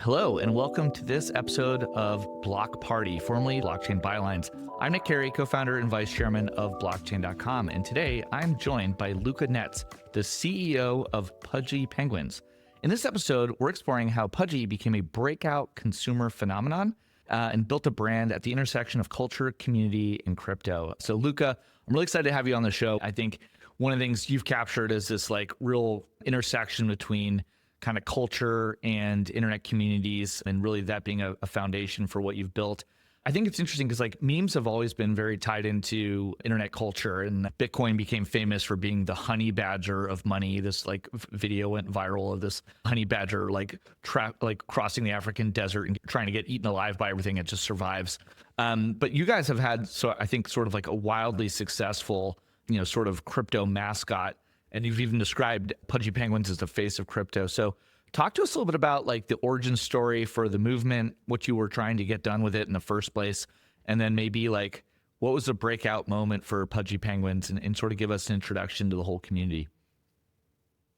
Hello, and welcome to this episode of Block Party, formerly Blockchain Bylines. I'm Nic Cary, co-founder and vice chairman of blockchain.com, and today I'm joined by Luca Netz, the CEO of Pudgy Penguins. In this episode, we're exploring how Pudgy became a breakout consumer phenomenon and built a brand at the intersection of culture, community, and crypto. So Luca, I'm really excited to have you on the show. I think one of the things you've captured is this like real intersection between kind of culture and internet communities, and really that being a foundation for what you've built. I think it's interesting because like memes have always been very tied into internet culture, and Bitcoin became famous for being the honey badger of money. This like video went viral of this honey badger like crossing the African desert and trying to get eaten alive by everything. It just survives. But you guys have had, so I think, sort of like a wildly successful, sort of crypto mascot. And you've even described Pudgy Penguins as the face of crypto. So talk to us a little bit about like the origin story for the movement, what you were trying to get done with it in the first place, and then maybe like what was the breakout moment for Pudgy Penguins, and sort of give us an introduction to the whole community.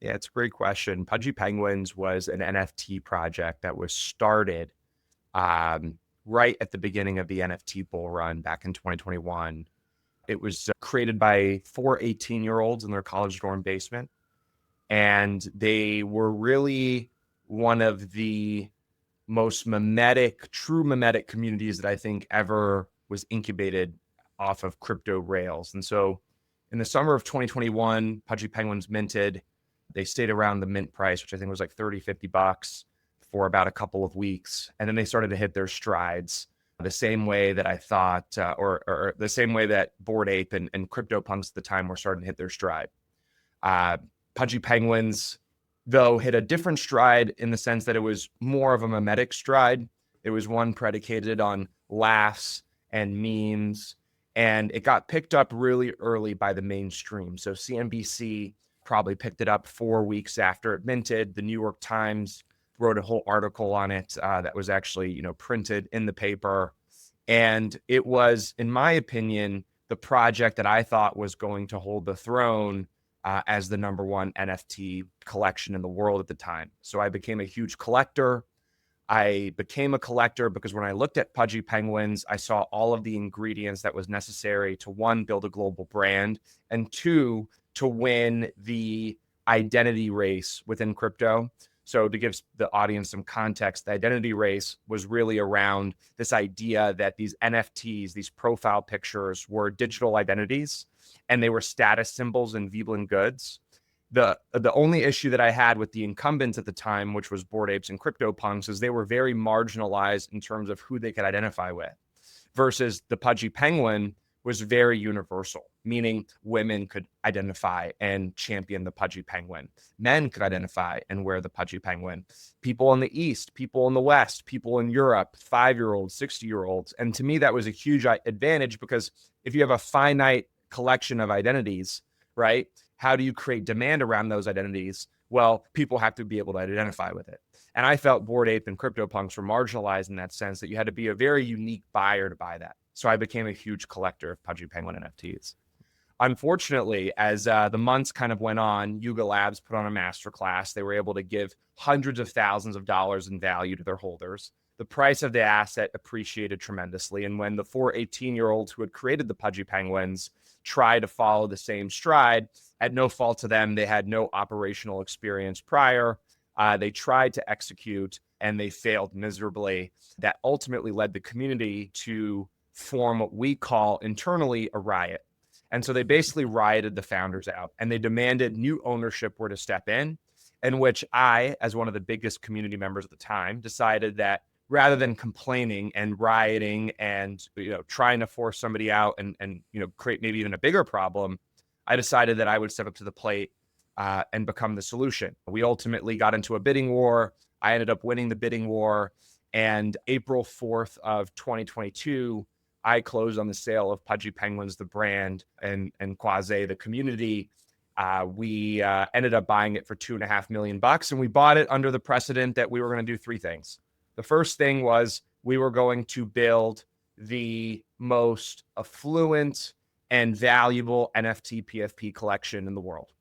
Yeah, it's a great question. Pudgy Penguins was an NFT project that was started right at the beginning of the NFT bull run back in 2021. It was created by four 18-year-olds in their college dorm basement. And they were really one of the most true mimetic communities that I think ever was incubated off of crypto rails. And so in the summer of 2021, Pudgy Penguins minted. They stayed around the mint price, which I think was like 30, $50 for about a couple of weeks. And then they started to hit their strides the same way that I thought, or the same way that Bored Ape and CryptoPunks at the time were starting to hit their stride. Pudgy Penguins, though, hit a different stride in the sense that it was more of a mimetic stride. It was one predicated on laughs and memes, and it got picked up really early by the mainstream. So CNBC probably picked it up 4 weeks after it minted. The New York Times wrote a whole article on it that was actually, printed in the paper. And it was, in my opinion, the project that I thought was going to hold the throne as the number one NFT collection in the world at the time. So I became a huge collector. I became a collector because when I looked at Pudgy Penguins, I saw all of the ingredients that was necessary to, one, build a global brand, and two, to win the identity race within crypto. So to give the audience some context, the identity race was really around this idea that these NFTs, these profile pictures, were digital identities, and they were status symbols in Veblen goods. The only issue that I had with the incumbents at the time, which was Bored Apes and CryptoPunks, is they were very marginalized in terms of who they could identify with, versus the Pudgy Penguin was very universal, meaning women could identify and champion the Pudgy Penguin. Men could identify and wear the Pudgy Penguin. People in the East, people in the West, people in Europe, 5-year-olds, 60-year-olds. And to me, that was a huge advantage, because if you have a finite collection of identities, right, how do you create demand around those identities? Well, people have to be able to identify with it. And I felt Bored Ape and CryptoPunks were marginalized in that sense, that you had to be a very unique buyer to buy that. So I became a huge collector of Pudgy Penguin NFTs. Unfortunately, as the months kind of went on, Yuga Labs put on a masterclass. They were able to give hundreds of thousands of dollars in value to their holders. The price of the asset appreciated tremendously. And when the four 18-year-olds who had created the Pudgy Penguins tried to follow the same stride, at no fault to them, they had no operational experience prior. They tried to execute and they failed miserably. That ultimately led the community to form what we call internally a riot. And so they basically rioted the founders out, and they demanded new ownership were to step in which I, as one of the biggest community members at the time, decided that rather than complaining and rioting and trying to force somebody out and create maybe even a bigger problem, I decided that I would step up to the plate and become the solution. We ultimately got into a bidding war. I ended up winning the bidding war, and April 4th of 2022, I closed on the sale of Pudgy Penguins, the brand, and Quase, the community. We ended up buying it for $2.5 million, and we bought it under the precedent that we were going to do three things. The first thing was we were going to build the most affluent and valuable NFT PFP collection in the world.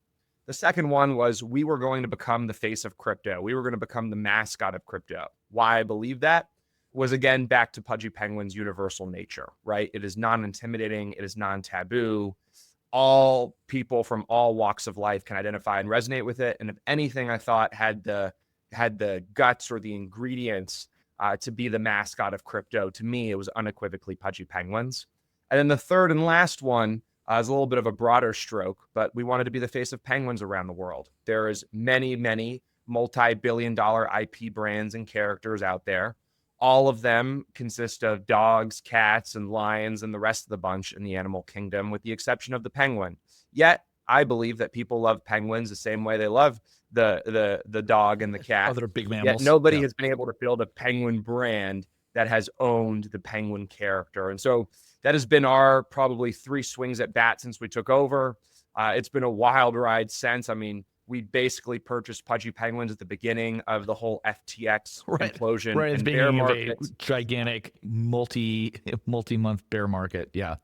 The second one was we were going to become the face of crypto. We were going to become the mascot of crypto, why I believe that was, again, back to Pudgy Penguins' universal nature, right? It is non-intimidating. It is non-taboo. All people from all walks of life can identify and resonate with it. And if anything, I thought had the guts or the ingredients to be the mascot of crypto, to me, it was unequivocally Pudgy Penguins. And then the third and last one is a little bit of a broader stroke, but we wanted to be the face of penguins around the world. There is many, many multi-billion-dollar IP brands and characters out there. All of them consist of dogs, cats, and lions, and the rest of the bunch in the animal kingdom, with the exception of the penguin. Yet, I believe that people love penguins the same way they love the dog and the cat. Other big mammals. Yet nobody has been able to build a penguin brand that has owned the penguin character. And so that has been our probably 3 swings at bat since we took over. It's been a wild ride since. I mean, we basically purchased Pudgy Penguins at the beginning of the whole FTX implosion. Right, it's and being bear a markets. gigantic multi-month bear market. Yeah.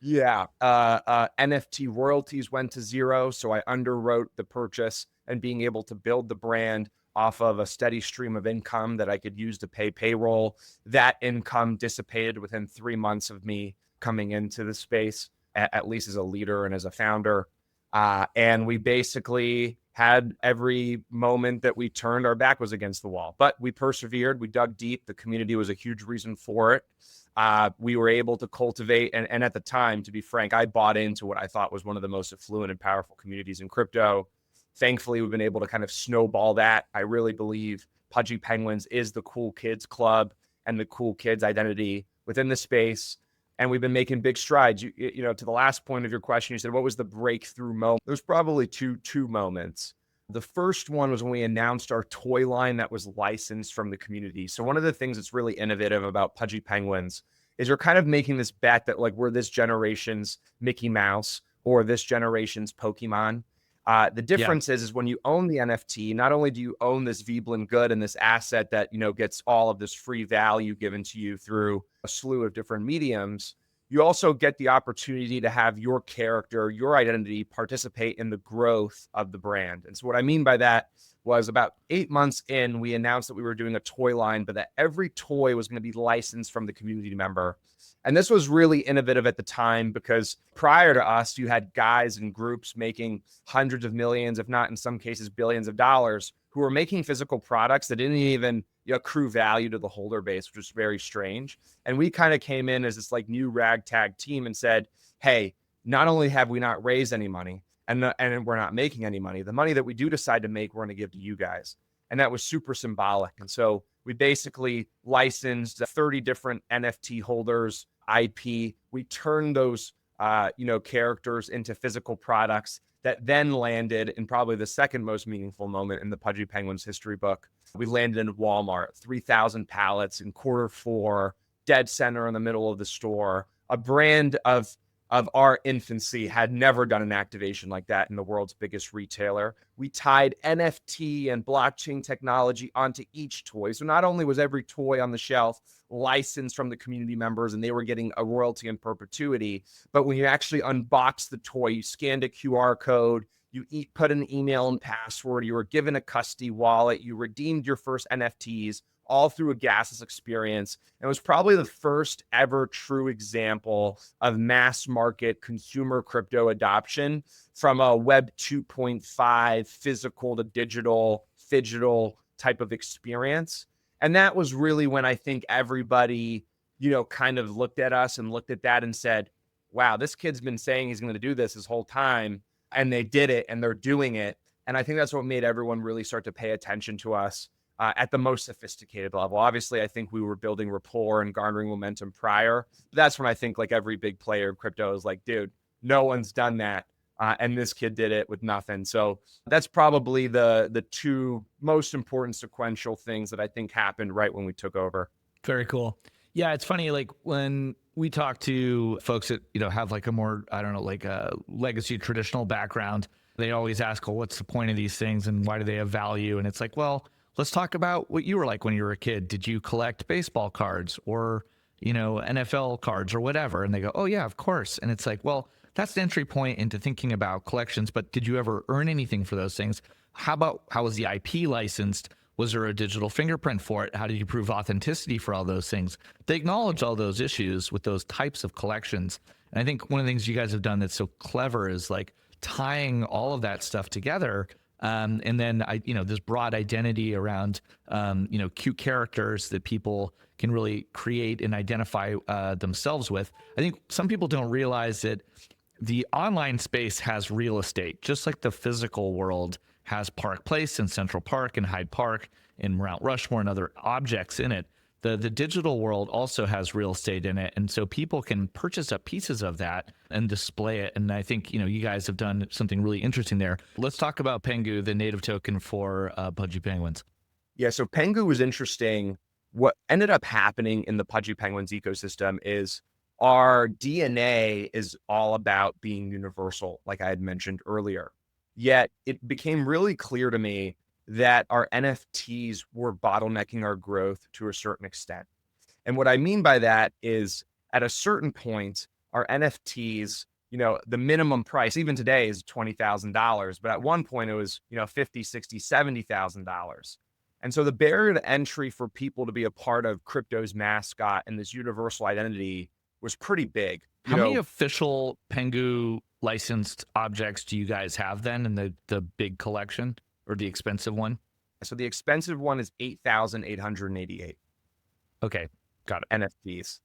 Yeah. NFT royalties went to 0. So I underwrote the purchase, and being able to build the brand off of a steady stream of income that I could use to pay payroll. That income dissipated within 3 months of me coming into the space, at least as a leader and as a founder. And we basically had every moment that we turned our back was against the wall, but we persevered. We dug deep. The community was a huge reason for it. We were able to cultivate, and at the time, to be frank, I bought into what I thought was one of the most affluent and powerful communities in crypto. Thankfully, we've been able to kind of snowball that. I really believe Pudgy Penguins is the cool kids club and the cool kids identity within the space. And we've been making big strides. You know, to the last point of your question, you said, what was the breakthrough moment? There's probably two moments. The first one was when we announced our toy line that was licensed from the community. So one of the things that's really innovative about Pudgy Penguins is we're kind of making this bet that, like, we're this generation's Mickey Mouse or this generation's Pokemon. The difference is when you own the NFT, not only do you own this Veblen good and this asset that, you know, gets all of this free value given to you through a slew of different mediums, you also get the opportunity to have your character, your identity participate in the growth of the brand. And so what I mean by that was about 8 months in, we announced that we were doing a toy line, but that every toy was going to be licensed from the community member. And this was really innovative at the time, because prior to us, you had guys and groups making hundreds of millions, if not in some cases billions of dollars, who were making physical products that didn't even accrue value to the holder base, which was very strange. And we kind of came in as this like new ragtag team and said, hey, not only have we not raised any money and we're not making any money, the money that we do decide to make, we're going to give to you guys. And that was super symbolic. And so we basically licensed 30 different NFT holders, IP. We turned those, characters into physical products that then landed in probably the second most meaningful moment in the Pudgy Penguins history book. We landed in Walmart, 3,000 pallets in Q4, dead center in the middle of the store. A brand of our infancy had never done an activation like that in the world's biggest retailer. We tied NFT and blockchain technology onto each toy. So not only was every toy on the shelf licensed from the community members and they were getting a royalty in perpetuity, but when you actually unboxed the toy, you scanned a QR code, you put an email and password, you were given a custody wallet, you redeemed your first NFTs, all through a gasless experience. It was probably the first ever true example of mass market consumer crypto adoption from a Web 2.5 physical to digital type of experience. And that was really when I think everybody, kind of looked at us and looked at that and said, wow, this kid's been saying he's going to do this his whole time. And they did it, and they're doing it. And I think that's what made everyone really start to pay attention to us at the most sophisticated level. Obviously, I think we were building rapport and garnering momentum prior. That's when I think like every big player in crypto is like, dude, no one's done that. And this kid did it with nothing. So that's probably the two most important sequential things that I think happened right when we took over. Very cool. Yeah, it's funny, like when we talk to folks that, have like a more, I don't know, like a legacy traditional background, they always ask, well, what's the point of these things and why do they have value? And it's like, well, let's talk about what you were like when you were a kid. Did you collect baseball cards or, NFL cards or whatever? And they go, oh yeah, of course. And it's like, well, that's the entry point into thinking about collections, but did you ever earn anything for those things? How was the IP licensed? Was there a digital fingerprint for it? How did you prove authenticity for all those things? They acknowledge all those issues with those types of collections. And I think one of the things you guys have done that's so clever is like tying all of that stuff together. And then this broad identity around, cute characters that people can really create and identify themselves with. I think some people don't realize that the online space has real estate, just like the physical world has Park Place and Central Park and Hyde Park and Mount Rushmore and other objects in it. The digital world also has real estate in it. And so people can purchase up pieces of that and display it. And I think, you guys have done something really interesting there. Let's talk about Pengu, the native token for Pudgy Penguins. Yeah, so Pengu was interesting. What ended up happening in the Pudgy Penguins ecosystem is our DNA is all about being universal, like I had mentioned earlier. Yet it became really clear to me that our NFTs were bottlenecking our growth to a certain extent. And what I mean by that is at a certain point, our NFTs, the minimum price, even today, is $20,000. But at one point it was, $50,000, $60,000, $70,000. And so the barrier to entry for people to be a part of crypto's mascot and this universal identity was pretty big. How many official Pengu licensed objects do you guys have then in the big collection, or the expensive one? So the expensive one is 8,888. Okay, got it. NFTs.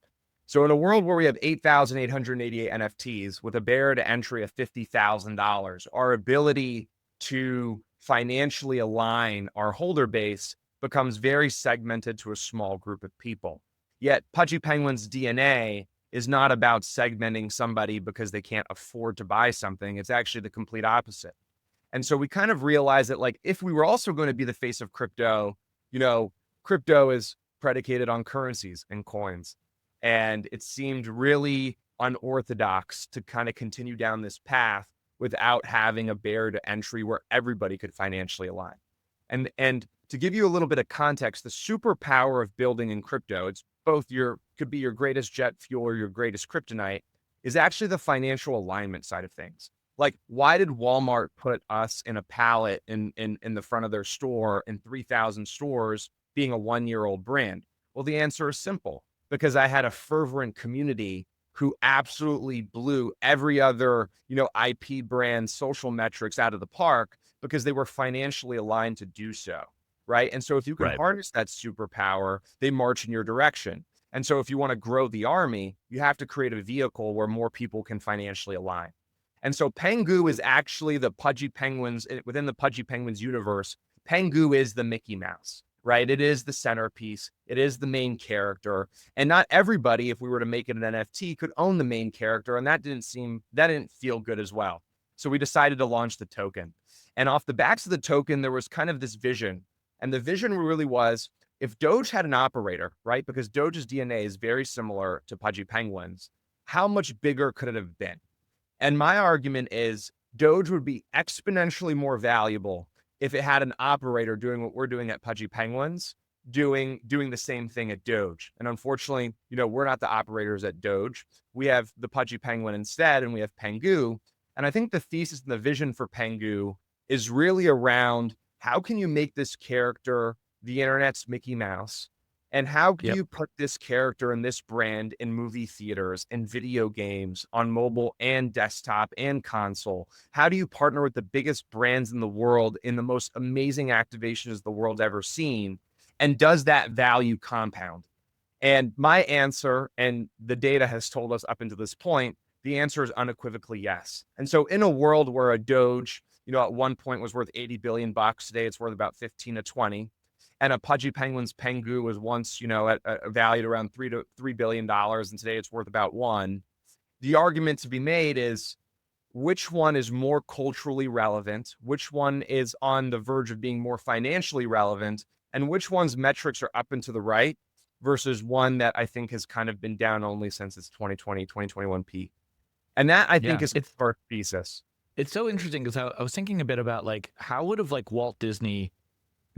So in a world where we have 8,888 NFTs with a barrier to entry of $50,000, our ability to financially align our holder base becomes very segmented to a small group of people. Yet Pudgy Penguins' DNA is not about segmenting somebody because they can't afford to buy something. It's actually the complete opposite. And so we kind of realized that, like, if we were also going to be the face of crypto, crypto is predicated on currencies and coins. And it seemed really unorthodox to kind of continue down this path without having a barrier to entry where everybody could financially align. And to give you a little bit of context, the superpower of building in crypto, it's both could be your greatest jet fuel or your greatest kryptonite, is actually the financial alignment side of things. Like, why did Walmart put us in a pallet in the front of their store in 3,000 stores being a 1-year-old brand? Well, the answer is simple, because I had a fervent community who absolutely blew every other, IP brand social metrics out of the park because they were financially aligned to do so. Right. And so if you can harness that superpower, they march in your direction. And so if you want to grow the army, you have to create a vehicle where more people can financially align. And so Pengu is actually the Pudgy Penguins within the Pudgy Penguins universe. Pengu is the Mickey Mouse, right? It is the centerpiece. It is the main character. And not everybody, if we were to make it an NFT, could own the main character. And that didn't feel good as well. So we decided to launch the token. And off the backs of the token, there was kind of this vision. And the vision really was, if Doge had an operator, right? Because Doge's DNA is very similar to Pudgy Penguins. How much bigger could it have been? And my argument is Doge would be exponentially more valuable if it had an operator doing what we're doing at Pudgy Penguins, doing the same thing at Doge. And unfortunately, we're not the operators at Doge. We have the Pudgy Penguin instead, and we have Pengu. And I think the thesis and the vision for Pengu is really around, how can you make this character the internet's Mickey Mouse? And how can you put this character and this brand in movie theaters and video games on mobile and desktop and console? How do you partner with the biggest brands in the world in the most amazing activations the world's ever seen? And does that value compound? And my answer, and the data has told us up until this point, the answer is unequivocally yes. And so in a world where a Doge, at one point was worth 80 billion bucks, today it's worth about 15 to 20. And a Pudgy Penguins Pengu was once, valued around $3 billion, and today it's worth about $1 billion. The argument to be made is, which one is more culturally relevant? Which one is on the verge of being more financially relevant? And which one's metrics are up and to the right versus one that I think has kind of been down only since its 2020, 2021 peak? And that, I think, is our thesis. It's so interesting because I was thinking a bit about, like, how would have Walt Disney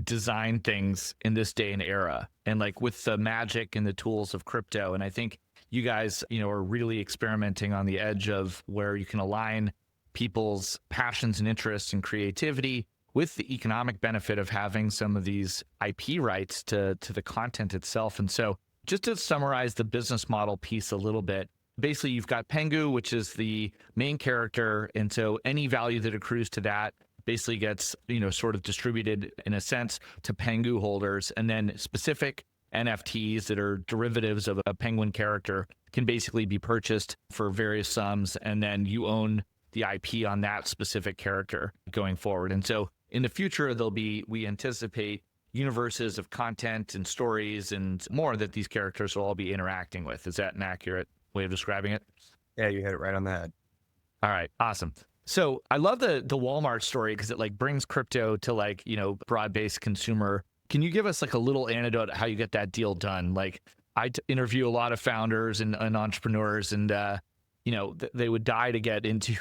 design things in this day and era, and with the magic and the tools of crypto. And I think you guys, are really experimenting on the edge of where you can align people's passions and interests and creativity with the economic benefit of having some of these IP rights to the content itself. And so just to summarize the business model piece a little bit, basically you've got Pengu, which is the main character. And so any value that accrues to that basically gets, sort of distributed in a sense to Pengu holders. And then specific NFTs that are derivatives of a penguin character can basically be purchased for various sums. And then you own the IP on that specific character going forward. And so in the future, we anticipate universes of content and stories and more that these characters will all be interacting with. Is that an accurate way of describing it? Yeah, you hit it right on the head. All right, awesome. So I love the Walmart story because it brings crypto to broad-based consumer. Can you give us a little anecdote how you get that deal done? I interview a lot of founders and entrepreneurs, and they would die to get into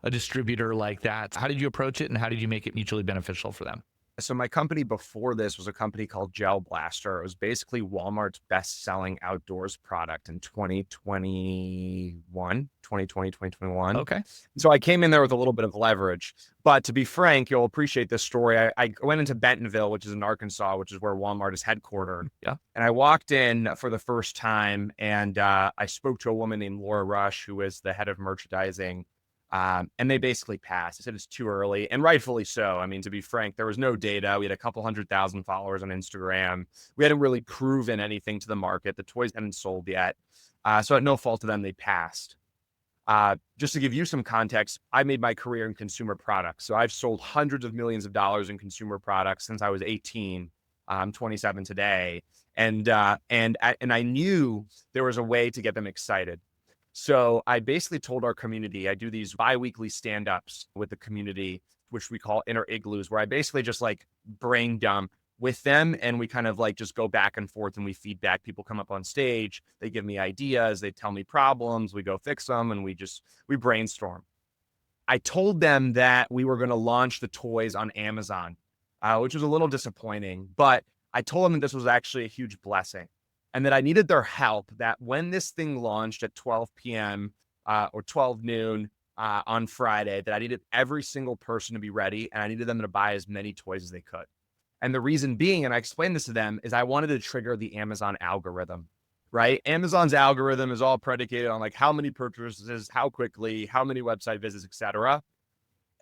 a distributor like that. How did you approach it, and how did you make it mutually beneficial for them? So my company before this was a company called Gel Blaster. It was basically Walmart's best-selling outdoors product in 2021. Okay. So I came in there with a little bit of leverage. But to be frank, you'll appreciate this story. I went into Bentonville, which is in Arkansas, which is where Walmart is headquartered. Yeah. And I walked in for the first time, and I spoke to a woman named Laura Rush, who is the head of merchandising. And they basically passed. They said it's too early, and rightfully so. I mean, to be frank, there was no data. We had a couple 100,000 followers on Instagram. We hadn't really proven anything to the market. The toys hadn't sold yet. So at no fault to them, they passed. Just to give you some context, I made my career in consumer products. So I've sold hundreds of millions of dollars in consumer products since I was 18. I'm 27 today. And I knew there was a way to get them excited. So I basically told our community, I do these bi-weekly stand-ups with the community, which we call inner igloos, where I basically just brain dump with them. And we kind of just go back and forth and we feedback. People come up on stage, they give me ideas, they tell me problems, we go fix them, and we brainstorm. I told them that we were going to launch the toys on Amazon, which was a little disappointing, but I told them that this was actually a huge blessing. And that I needed their help, that when this thing launched at 12 p.m. Or 12 noon on Friday, that I needed every single person to be ready, and I needed them to buy as many toys as they could. And the reason being, and I explained this to them, is I wanted to trigger the Amazon algorithm, right? Amazon's algorithm is all predicated on how many purchases, how quickly, how many website visits, etc.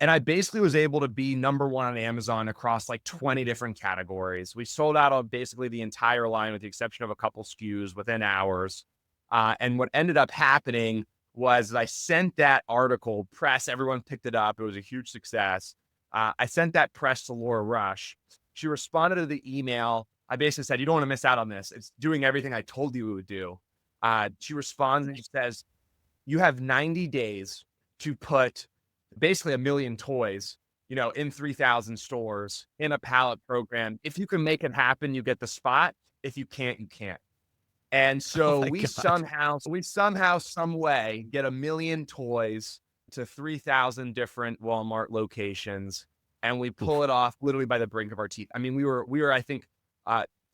And I basically was able to be number one on Amazon across 20 different categories. We sold out on basically the entire line with the exception of a couple SKUs within hours. And what ended up happening was I sent that article, press, everyone picked it up. It was a huge success. I sent that press to Laura Rush. She responded to the email. I basically said, you don't want to miss out on this. It's doing everything I told you it would do. She responds and she says, you have 90 days to put basically 1 million toys, in 3,000 stores in a pallet program. If you can make it happen, you get the spot. If you can't, you can't. And so we somehow, some way get 1 million toys to 3,000 different Walmart locations. And we pull it off literally by the brink of our teeth. I mean, we were, I think,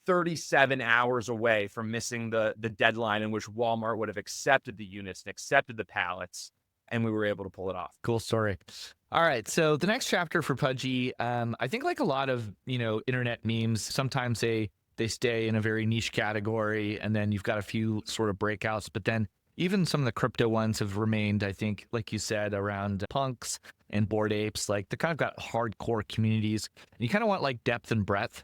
37 hours away from missing the deadline in which Walmart would have accepted the units and accepted the pallets. And we were able to pull it off. Cool story. All right. So the next chapter for Pudgy, I think a lot of, internet memes, sometimes they stay in a very niche category, and then you've got a few sort of breakouts, but then even some of the crypto ones have remained, I think, like you said, around punks and Bored Apes, they kind of got hardcore communities. And you kind of want depth and breadth.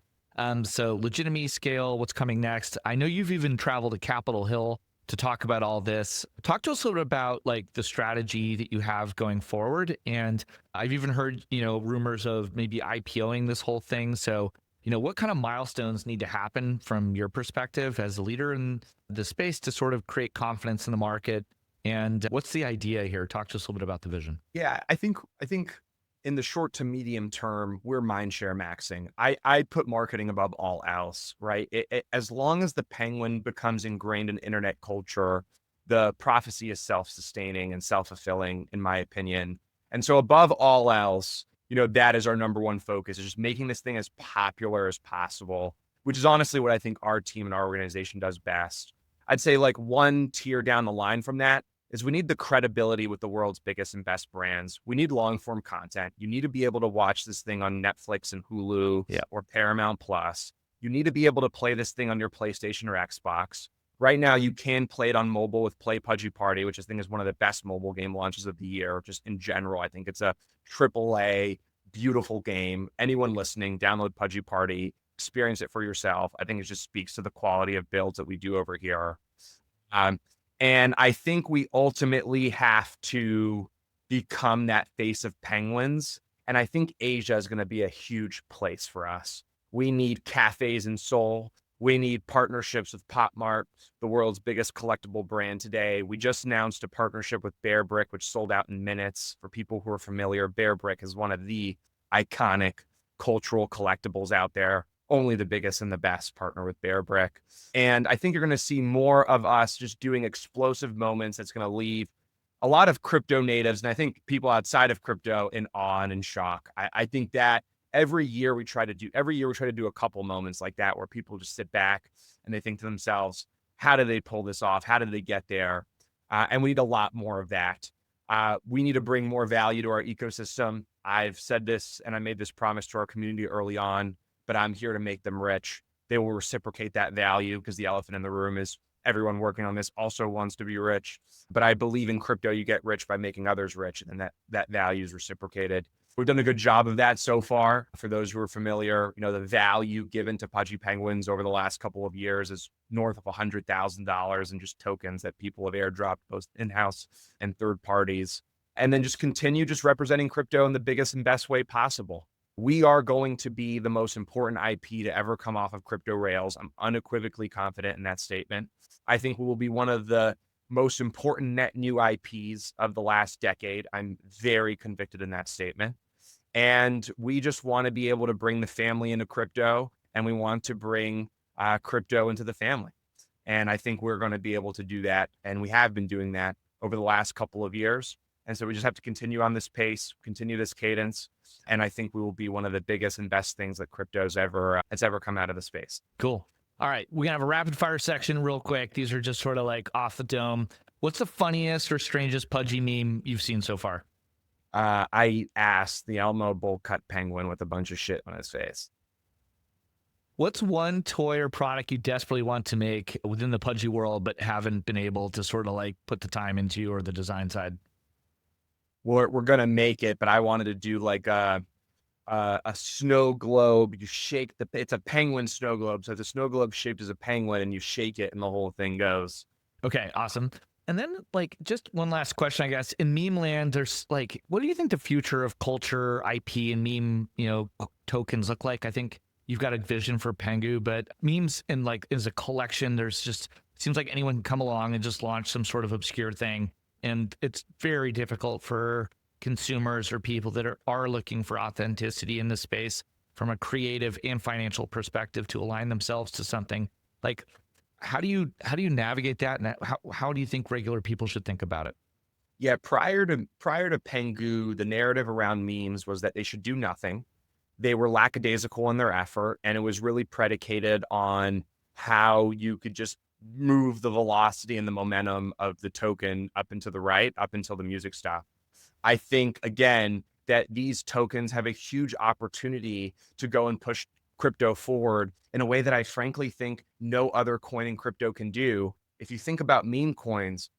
So legitimacy scale, what's coming next? I know you've even traveled to Capitol Hill to talk about all this. Talk to us a little bit about the strategy that you have going forward. And I've even heard, rumors of maybe IPOing this whole thing. So, what kind of milestones need to happen from your perspective as a leader in the space to sort of create confidence in the market? And what's the idea here? Talk to us a little bit about the vision. Yeah, I think in the short to medium term, we're mindshare maxing. I put marketing above all else, right? As long as the penguin becomes ingrained in internet culture, the prophecy is self-sustaining and self-fulfilling, in my opinion. And so above all else, that is our number one focus, is just making this thing as popular as possible, which is honestly what I think our team and our organization does best. I'd say one tier down the line from that is we need the credibility with the world's biggest and best brands. We need long form content. You need to be able to watch this thing on Netflix and Hulu Yeah. or Paramount Plus. You need to be able to play this thing on your PlayStation or Xbox. Right now, you can play it on mobile with Play Pudgy Party, which I think is one of the best mobile game launches of the year. Just in general, I think it's a AAA, beautiful game. Anyone listening, download Pudgy Party, experience it for yourself. I think it just speaks to the quality of builds that we do over here. Um, and I think we ultimately have to become that face of penguins. And I think Asia is going to be a huge place for us. We need cafes in Seoul. We need partnerships with Pop Mart, the world's biggest collectible brand today. We just announced a partnership with Bear Brick, which sold out in minutes. For people who are familiar, Bear Brick is one of the iconic cultural collectibles out there. Only the biggest and the best partner with Bear Brick. And I think you're going to see more of us just doing explosive moments that's going to leave a lot of crypto natives, and I think people outside of crypto, in awe and in shock. I think that every year we try to do a couple moments like that where people just sit back and they think to themselves, how did they pull this off? How did they get there? And we need a lot more of that. We need to bring more value to our ecosystem. I've said this and I made this promise to our community early on, but I'm here to make them rich. They will reciprocate that value because the elephant in the room is everyone working on this also wants to be rich. But I believe in crypto, you get rich by making others rich, and that value is reciprocated. We've done a good job of that so far. For those who are familiar, the value given to Pudgy Penguins over the last couple of years is north of $100,000 in just tokens that people have airdropped, both in-house and third parties. And then just continue just representing crypto in the biggest and best way possible. We are going to be the most important IP to ever come off of crypto rails. I'm unequivocally confident in that statement. I think we will be one of the most important net new IPs of the last decade. I'm very convicted in that statement. And we just want to be able to bring the family into crypto, and we want to bring crypto into the family. And I think we're going to be able to do that. And we have been doing that over the last couple of years. And so we just have to continue on this pace, continue this cadence. And I think we will be one of the biggest and best things that crypto's ever come out of the space. Cool. All right. We're going to have a rapid fire section real quick. These are just sort of like off the dome. What's the funniest or strangest Pudgy meme you've seen so far? I asked the Elmo bowl cut penguin with a bunch of shit on his face. What's one toy or product you desperately want to make within the Pudgy world, but haven't been able to sort of like put the time into or the design side? We're going to make it, but I wanted to do like a snow globe. You shake it's a penguin snow globe. So the snow globe shaped as a penguin and you shake it and the whole thing goes. Okay, awesome. And then like just one last question, I guess. In meme land, there's like, what do you think the future of culture, IP, and meme, tokens look like? I think you've got a vision for Pengu, but memes in like as a collection, there's just seems like anyone can come along and just launch some sort of obscure thing. And it's very difficult for consumers or people that are looking for authenticity in this space from a creative and financial perspective to align themselves to something. Like, how do you navigate that? And how do you think regular people should think about it? Yeah, prior to Pengu, the narrative around memes was that they should do nothing. They were lackadaisical in their effort, and it was really predicated on how you could just move the velocity and the momentum of the token up and to the right, up until the music stopped. I think, again, that these tokens have a huge opportunity to go and push crypto forward in a way that I frankly think no other coin in crypto can do. If you think about meme coins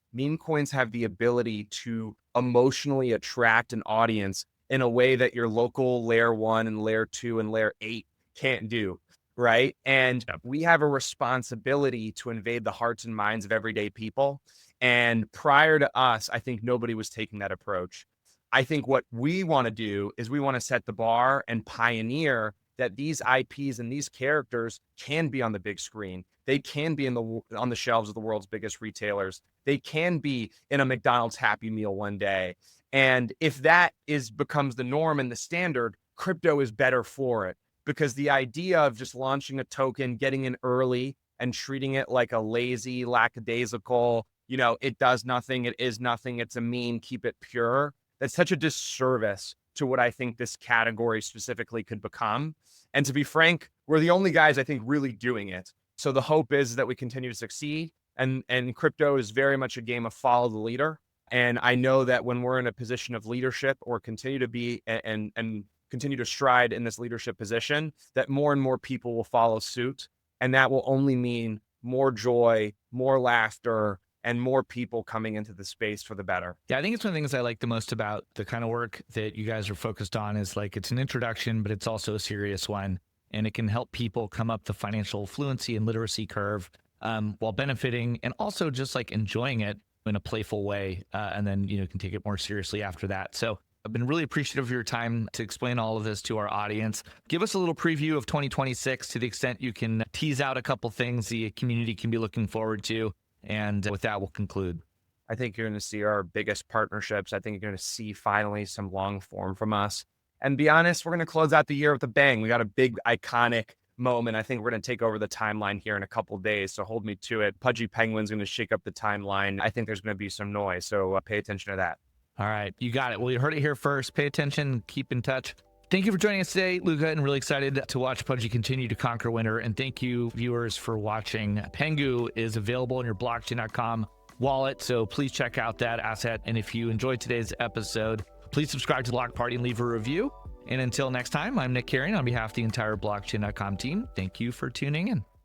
have the ability to emotionally attract an audience in a way that your local layer 1 and layer 2 and layer 8 can't do. Right. And we have a responsibility to invade the hearts and minds of everyday people. And prior to us, I think nobody was taking that approach. I think what we want to do is we want to set the bar and pioneer that these IPs and these characters can be on the big screen. They can be on the shelves of the world's biggest retailers. They can be in a McDonald's Happy Meal one day. And if that becomes the norm and the standard, crypto is better for it. Because the idea of just launching a token, getting in early and treating it like a lazy, lackadaisical, it does nothing, it is nothing, it's a meme, keep it pure. That's such a disservice to what I think this category specifically could become. And to be frank, we're the only guys I think really doing it. So the hope is that we continue to succeed. And crypto is very much a game of follow the leader. And I know that when we're in a position of leadership or continue to be and continue to stride in this leadership position, that more and more people will follow suit. And that will only mean more joy, more laughter, and more people coming into the space for the better. Yeah, I think it's one of the things I like the most about the kind of work that you guys are focused on is like it's an introduction, but it's also a serious one. And it can help people come up the financial fluency and literacy curve while benefiting and also just like enjoying it in a playful way. And then, can take it more seriously after that. So I've been really appreciative of your time to explain all of this to our audience. Give us a little preview of 2026 to the extent you can tease out a couple things the community can be looking forward to. And with that, we'll conclude. I think you're going to see our biggest partnerships. I think you're going to see finally some long form from us. And be honest, we're going to close out the year with a bang. We got a big iconic moment. I think we're going to take over the timeline here in a couple of days. So hold me to it. Pudgy Penguins going to shake up the timeline. I think there's going to be some noise. So pay attention to that. All right. You got it. Well, you heard it here first. Pay attention. Keep in touch. Thank you for joining us today, Luca, and really excited to watch Pudgy continue to conquer winter. And thank you, viewers, for watching. Pengu is available in your blockchain.com wallet, so please check out that asset. And if you enjoyed today's episode, please subscribe to Block Party and leave a review. And until next time, I'm Nic Cary, on behalf of the entire blockchain.com team. Thank you for tuning in.